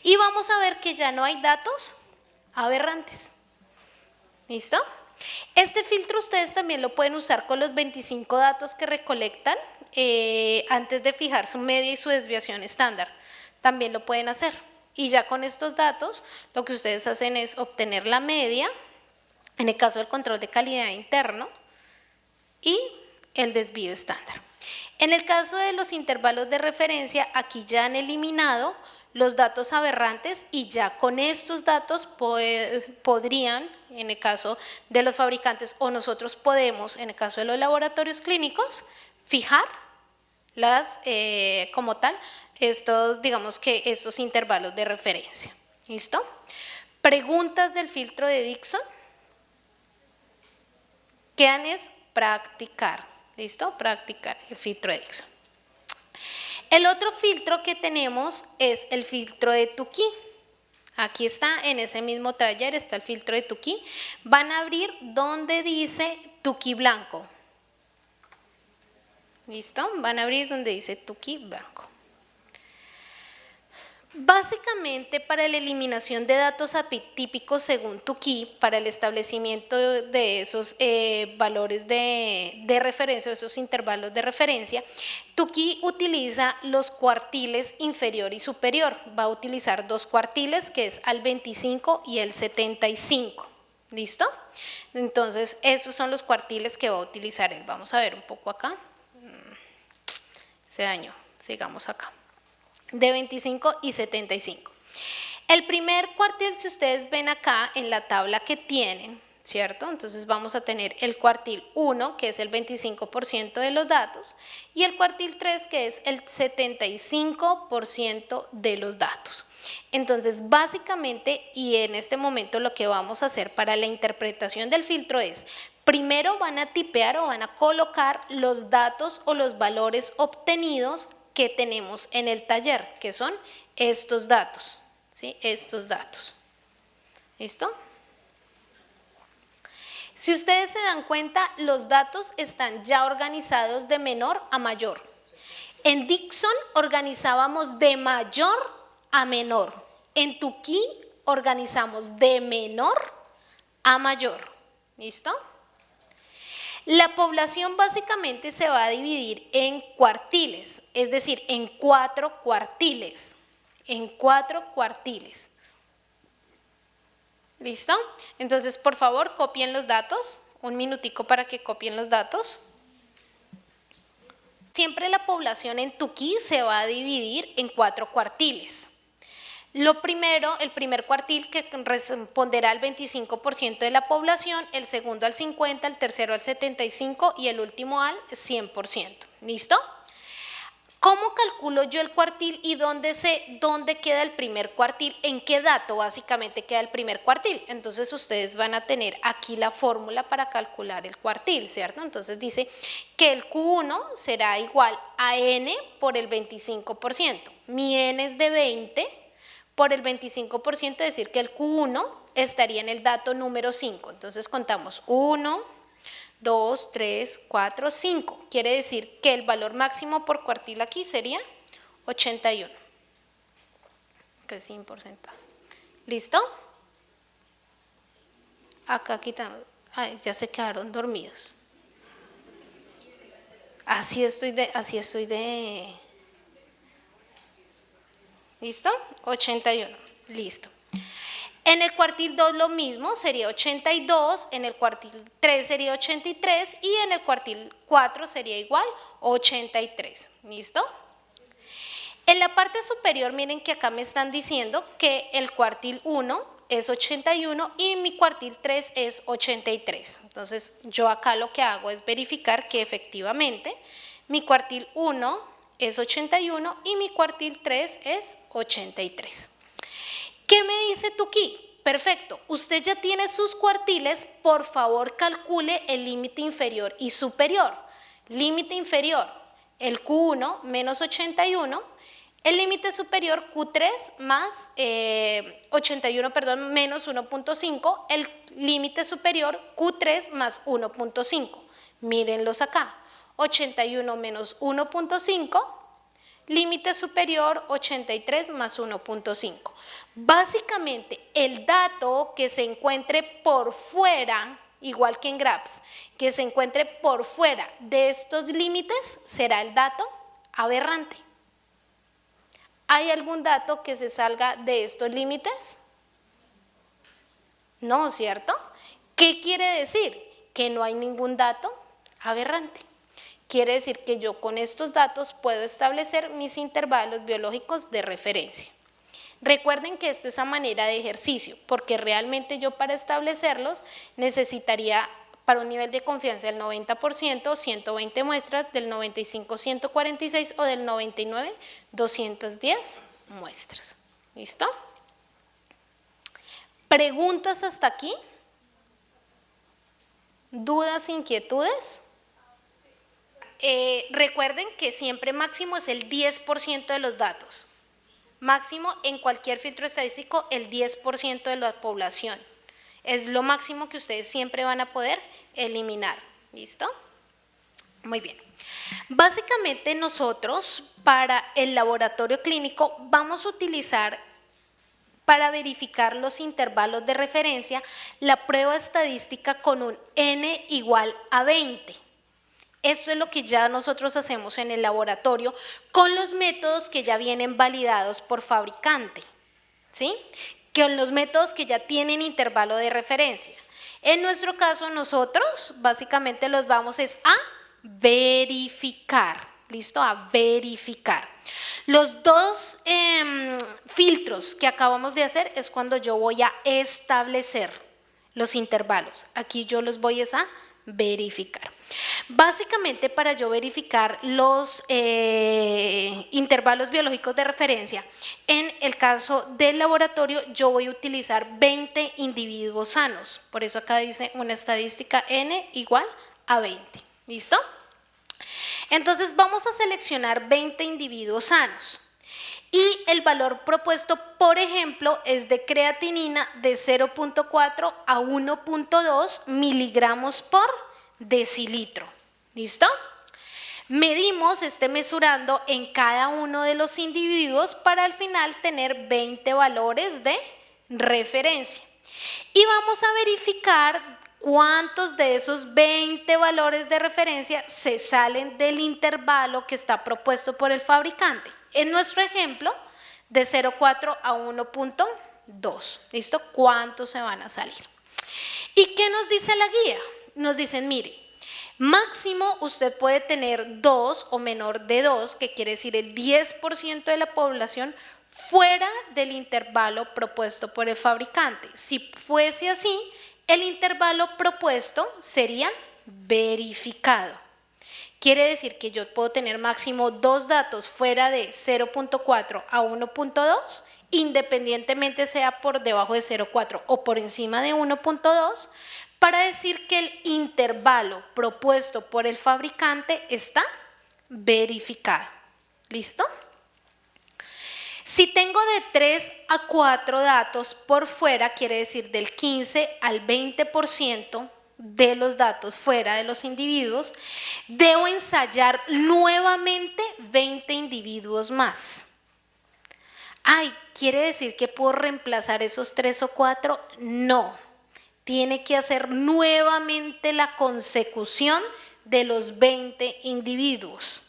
Y vamos a ver que ya no hay datos aberrantes. ¿Listo? Este filtro ustedes también lo pueden usar con los 25 datos que recolectan antes de fijar su media y su desviación estándar. También lo pueden hacer. Y ya con estos datos lo que ustedes hacen es obtener la media, en el caso del control de calidad interno, y el desvío estándar. En el caso de los intervalos de referencia, aquí ya han eliminado los datos aberrantes y ya con estos datos podrían, en el caso de los fabricantes, o nosotros podemos, en el caso de los laboratorios clínicos, fijar las, como tal, digamos que estos intervalos de referencia. ¿Listo? Preguntas del filtro de Dickson. Quedan es practicar. ¿Listo? Practicar el filtro de Dickson. El otro filtro que tenemos es el filtro de Tukey. Aquí está, en ese mismo taller está el filtro de Tukey. Van a abrir donde dice Tukey blanco. ¿Listo? Van a abrir donde dice Tukey blanco. Básicamente, para la eliminación de datos atípicos según Tukey, para el establecimiento de esos valores de referencia, esos intervalos de referencia, Tukey utiliza los cuartiles inferior y superior. Va a utilizar 2 cuartiles, que es al 25 y el 75. ¿Listo? Entonces, esos son los cuartiles que va a utilizar él. Vamos a ver un poco acá. Se dañó. Sigamos acá. De 25 y 75. El primer cuartil, si ustedes ven acá en la tabla que tienen, ¿cierto? Entonces vamos a tener el cuartil 1, que es el 25% de los datos, y el cuartil 3, que es el 75% de los datos. Entonces, básicamente, y en este momento lo que vamos a hacer para la interpretación del filtro es, primero van a tipear o van a colocar los datos o los valores obtenidos que tenemos en el taller, que son estos datos, ¿sí? Estos datos. ¿Listo? Si ustedes se dan cuenta, los datos están ya organizados de menor a mayor. En Dixon organizábamos de mayor a menor. En Tukey organizamos de menor a mayor. ¿Listo? La población básicamente se va a dividir en cuartiles, es decir, en 4 cuartiles. En 4 cuartiles. ¿Listo? Entonces, por favor, copien los datos. Un minutico para que copien los datos. Siempre la población en Tukey se va a dividir en 4 cuartiles. Lo primero, el primer cuartil que responderá al 25% de la población, el segundo al 50%, el tercero al 75% y el último al 100%. ¿Listo? ¿Cómo calculo yo el cuartil y dónde queda el primer cuartil? ¿En qué dato básicamente queda el primer cuartil? Entonces ustedes van a tener aquí la fórmula para calcular el cuartil, ¿cierto? Entonces dice que el Q1 será igual a N por el 25%. Mi N es de 20 por el 25%, es decir que el Q1 estaría en el dato número 5. Entonces contamos 1, 2, 3, 4, 5. Quiere decir que el valor máximo por cuartil aquí sería 81. Que es 100%. ¿Listo? Acá quitamos. Ay, ya se quedaron dormidos. Así estoy de... ¿Listo? 81. Listo. En el cuartil 2 lo mismo, sería 82, en el cuartil 3 sería 83 y en el cuartil 4 sería igual 83. ¿Listo? En la parte superior, miren que acá me están diciendo que el cuartil 1 es 81 y mi cuartil 3 es 83. Entonces, yo acá lo que hago es verificar que efectivamente mi cuartil 1 es 81 y mi cuartil 3 es 83. ¿Qué me dice Tukey? Perfecto, usted ya tiene sus cuartiles, por favor calcule el límite inferior y superior. Límite inferior, el Q1 menos 81, el límite superior Q3 más 81, perdón, menos 1.5, el límite superior Q3 más 1.5. Mírenlos acá, 81 menos 1.5, límite superior 83 más 1.5. Básicamente, el dato que se encuentre por fuera, igual que en graphs, que se encuentre por fuera de estos límites será el dato aberrante. ¿Hay algún dato que se salga de estos límites? No, ¿cierto? ¿Qué quiere decir? Que no hay ningún dato aberrante. Quiere decir que yo con estos datos puedo establecer mis intervalos biológicos de referencia. Recuerden que esto es a manera de ejercicio, porque realmente yo para establecerlos necesitaría para un nivel de confianza del 90%, 120 muestras, del 95, 146 o del 99, 210 muestras. ¿Listo? ¿Preguntas hasta aquí? ¿Dudas, inquietudes? Recuerden que siempre máximo es el 10% de los datos. Máximo en cualquier filtro estadístico el 10% de la población. Es lo máximo que ustedes siempre van a poder eliminar. ¿Listo? Muy bien. Básicamente nosotros para el laboratorio clínico vamos a utilizar para verificar los intervalos de referencia la prueba estadística con un N igual a 20. Esto es lo que ya nosotros hacemos en el laboratorio con los métodos que ya vienen validados por fabricante, ¿sí? Con los métodos que ya tienen intervalo de referencia. En nuestro caso nosotros básicamente los vamos a verificar, ¿listo? A verificar. Los dos filtros que acabamos de hacer es cuando yo voy a establecer. los intervalos. Aquí yo los voy a verificar. Básicamente, para yo verificar los intervalos biológicos de referencia, en el caso del laboratorio yo voy a utilizar 20 individuos sanos. Por eso acá dice una estadística N igual a 20. ¿Listo? Entonces vamos a seleccionar 20 individuos sanos. Y el valor propuesto, por ejemplo, es de creatinina de 0.4 a 1.2 miligramos por decilitro. ¿Listo? Medimos mesurando en cada uno de los individuos para al final tener 20 valores de referencia. Y vamos a verificar cuántos de esos 20 valores de referencia se salen del intervalo que está propuesto por el fabricante. En nuestro ejemplo, de 0.4 a 1.2. ¿Listo? ¿Cuántos se van a salir? ¿Y qué nos dice la guía? Nos dicen, mire, máximo usted puede tener 2 o menor de 2, que quiere decir el 10% de la población fuera del intervalo propuesto por el fabricante. Si fuese así, el intervalo propuesto sería verificado. Quiere decir que yo puedo tener máximo 2 datos fuera de 0.4 a 1.2, independientemente sea por debajo de 0.4 o por encima de 1.2, para decir que el intervalo propuesto por el fabricante está verificado. ¿Listo? Si tengo de 3 a 4 datos por fuera, quiere decir del 15 al 20% de los datos fuera de los individuos, debo ensayar nuevamente 20 individuos más. Ay, ¿quiere decir que puedo reemplazar esos 3 o 4? No, tiene que hacer nuevamente la consecución de los 20 individuos.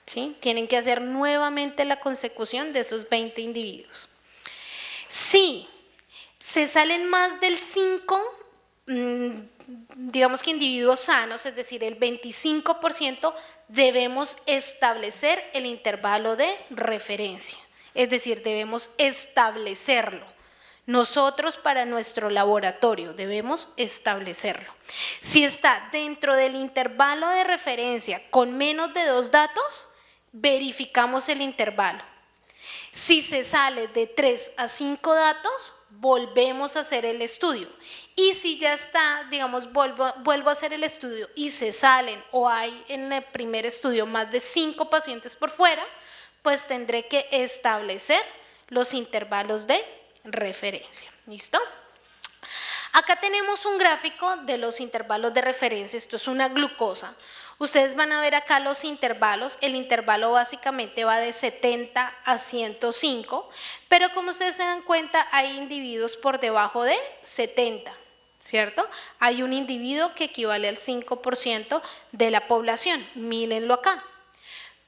¿Sí? Tienen que hacer nuevamente la consecución de esos 20 individuos. Si se salen más del 5, digamos que individuos sanos, es decir, el 25%, debemos establecer el intervalo de referencia. Es decir, debemos establecerlo. Nosotros para nuestro laboratorio debemos establecerlo. Si está dentro del intervalo de referencia con menos de 2 datos, verificamos el intervalo. Si se sale de 3 a 5 datos, volvemos a hacer el estudio. Y si ya está, digamos, vuelvo a hacer el estudio y se salen o hay en el primer estudio más de 5 pacientes por fuera, pues tendré que establecer los intervalos de referencia. ¿Listo? Acá tenemos un gráfico de los intervalos de referencia. Esto es una glucosa. Ustedes van a ver acá los intervalos. El intervalo básicamente va de 70 a 105, pero como ustedes se dan cuenta, hay individuos por debajo de 70, ¿cierto? Hay un individuo que equivale al 5% de la población. Mírenlo acá.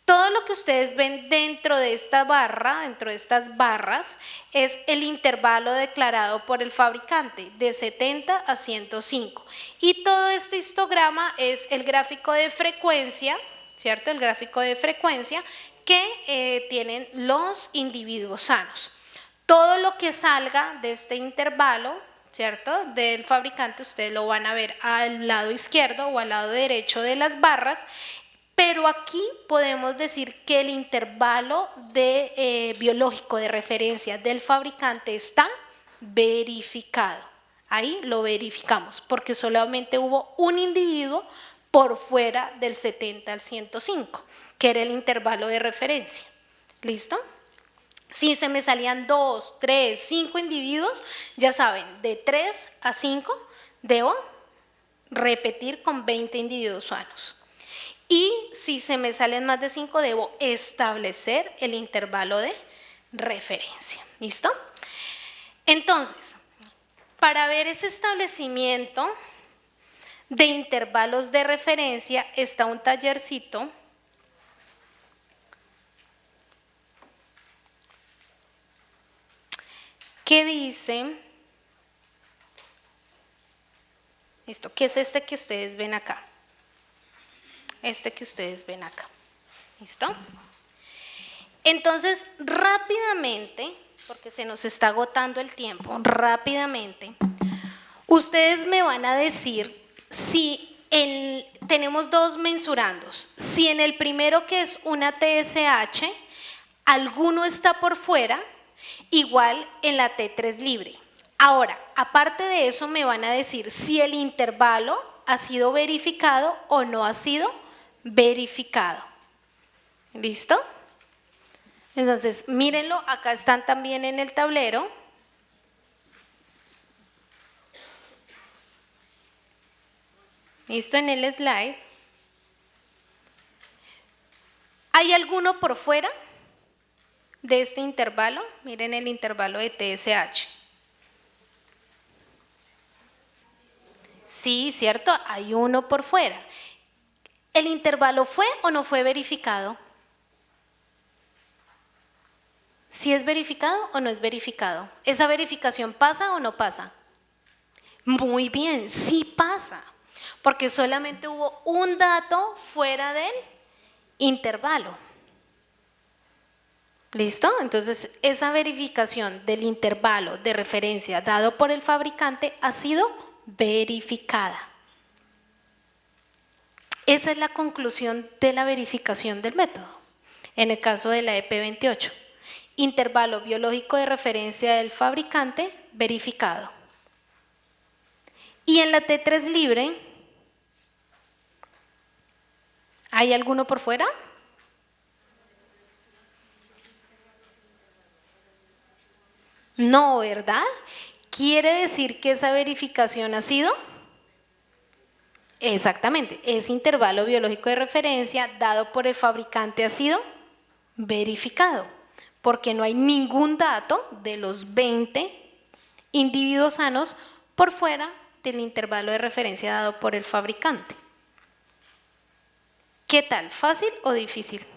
Todo lo que ustedes ven dentro de esta barra, dentro de estas barras, es el intervalo declarado por el fabricante de 70 a 105. Y todo este histograma es el gráfico de frecuencia, ¿cierto? El gráfico de frecuencia que tienen los individuos sanos. Todo lo que salga de este intervalo, ¿cierto?, del fabricante, ustedes lo van a ver al lado izquierdo o al lado derecho de las barras. Pero aquí podemos decir que el intervalo biológico de referencia del fabricante está verificado. Ahí lo verificamos porque solamente hubo un individuo por fuera del 70 al 105, que era el intervalo de referencia. ¿Listo? Si se me salían 2, 3, 5 individuos, ya saben, de 3 a 5 debo repetir con 20 individuos sanos. Y si se me salen más de 5, debo establecer el intervalo de referencia. ¿Listo? Entonces, para ver ese establecimiento de intervalos de referencia está un tallercito que dice, ¿listo? ¿Qué es este que ustedes ven acá? Este que ustedes ven acá. ¿Listo? Entonces, rápidamente, porque se nos está agotando el tiempo, rápidamente, Ustedes me van a decir si tenemos dos mensurandos, si en el primero, que es una TSH, alguno está por fuera, igual en la T3 libre. Ahora, aparte de eso, me van a decir si el intervalo ha sido verificado o no ha sido verificado. ¿Listo? Entonces, mírenlo, acá están también en el tablero. ¿Listo? En el slide. ¿Hay alguno por fuera de este intervalo? Miren el intervalo de TSH. Sí, ¿cierto? Hay uno por fuera. ¿El intervalo fue o no fue verificado? ¿Sí es verificado o no es verificado? ¿Esa verificación pasa o no pasa? Muy bien, sí pasa, porque solamente hubo un dato fuera del intervalo. ¿Listo? Entonces, esa verificación del intervalo de referencia dado por el fabricante ha sido verificada. Esa es la conclusión de la verificación del método. En el caso de la EP28, intervalo biológico de referencia del fabricante verificado. Y en la T3 libre, ¿hay alguno por fuera? No, ¿verdad? ¿Quiere decir que esa verificación ha sido? Exactamente, ese intervalo biológico de referencia dado por el fabricante ha sido verificado, porque no hay ningún dato de los 20 individuos sanos por fuera del intervalo de referencia dado por el fabricante. ¿Qué tal? ¿Fácil o difícil?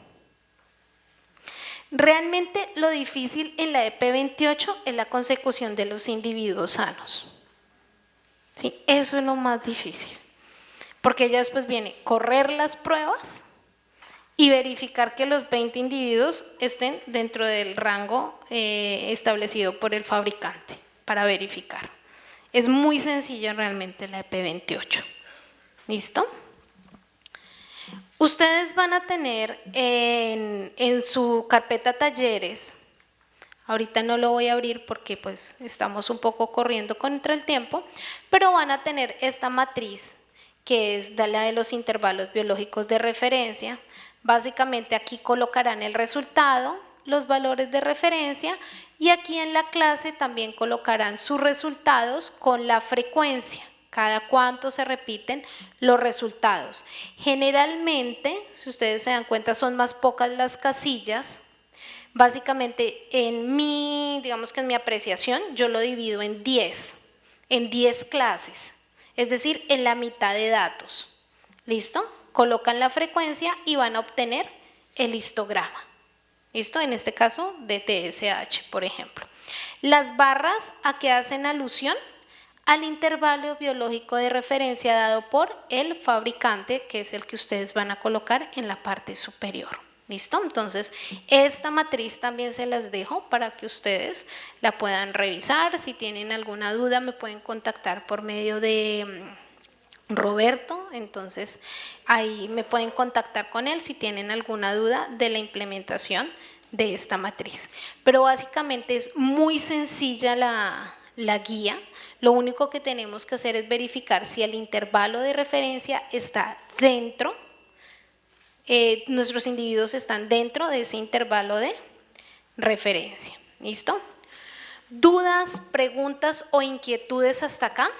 Realmente lo difícil en la EP28 es la consecución de los individuos sanos. ¿Sí? Eso es lo más difícil, porque ya después viene correr las pruebas y verificar que los 20 individuos estén dentro del rango establecido por el fabricante para verificar. Es muy sencilla realmente la EP28. ¿Listo? Ustedes van a tener en su carpeta talleres, ahorita no lo voy a abrir porque pues estamos un poco corriendo contra el tiempo, pero van a tener esta matriz que es la de los intervalos biológicos de referencia. Básicamente aquí colocarán el resultado, los valores de referencia, y aquí en la clase también colocarán sus resultados con la frecuencia, cada cuánto se repiten los resultados. Generalmente, si ustedes se dan cuenta, son más pocas las casillas. Básicamente digamos que en mi apreciación, yo lo divido en 10 clases, es decir, en la mitad de datos. ¿Listo? Colocan la frecuencia y van a obtener el histograma. ¿Listo? En este caso de TSH, por ejemplo. Las barras, ¿a qué hacen alusión? Al intervalo biológico de referencia dado por el fabricante, que es el que ustedes van a colocar en la parte superior. ¿Listo? Entonces, esta matriz también se las dejo para que ustedes la puedan revisar. Si tienen alguna duda, me pueden contactar por medio de Roberto, entonces ahí me pueden contactar con él si tienen alguna duda de la implementación de esta matriz. Pero básicamente es muy sencilla la guía. Lo único que tenemos que hacer es verificar si el intervalo de referencia está dentro, nuestros individuos están dentro de ese intervalo de referencia. ¿Listo? ¿Dudas, preguntas o inquietudes hasta acá?